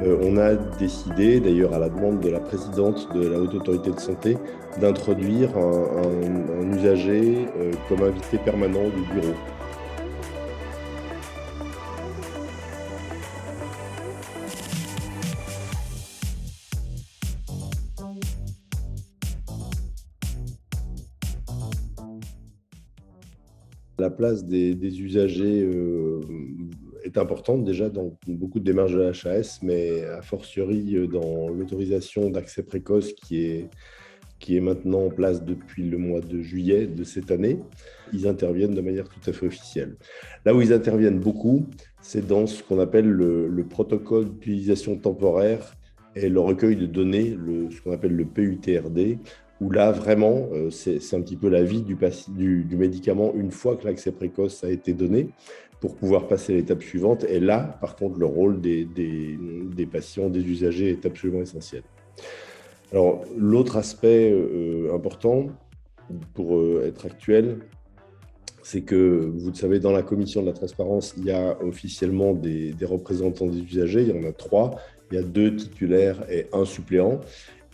On a décidé, d'ailleurs à la demande de la présidente de la Haute Autorité de Santé, d'introduire un usager comme invité permanent du bureau. La place des usagers est importante déjà dans beaucoup de démarches de la HAS, mais a fortiori dans l'autorisation d'accès précoce qui est maintenant en place depuis le mois de juillet de cette année. Ils interviennent de manière tout à fait officielle. Là où ils interviennent beaucoup, c'est dans ce qu'on appelle le protocole d'utilisation temporaire et le recueil de données, ce qu'on appelle le PUTRD, où là, vraiment, c'est un petit peu la vie du médicament une fois que l'accès précoce a été donné pour pouvoir passer à l'étape suivante. Et là, par contre, le rôle des patients, des usagers est absolument essentiel. Alors, l'autre aspect important pour être actuel, c'est que, vous le savez, dans la commission de la transparence, il y a officiellement des représentants des usagers. Il y en a 3. Il y a 2 titulaires et 1 suppléant.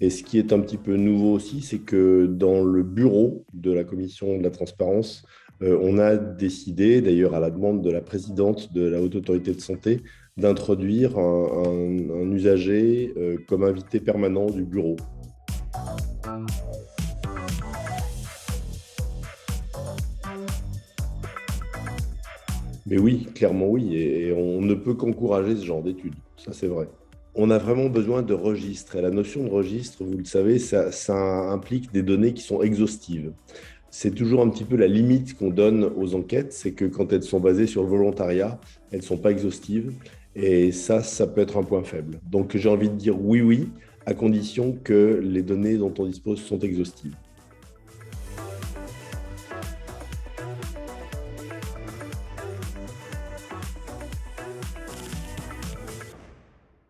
Et ce qui est un petit peu nouveau aussi, c'est que dans le bureau de la commission de la transparence, on a décidé, d'ailleurs à la demande de la présidente de la Haute Autorité de Santé, d'introduire un usager comme invité permanent du bureau. Mais oui, clairement oui, et on ne peut qu'encourager ce genre d'études, ça c'est vrai. On a vraiment besoin de registres, et la notion de registre, vous le savez, ça implique des données qui sont exhaustives. C'est toujours un petit peu la limite qu'on donne aux enquêtes, c'est que quand elles sont basées sur le volontariat, elles ne sont pas exhaustives, et ça peut être un point faible. Donc j'ai envie de dire oui, oui, à condition que les données dont on dispose sont exhaustives.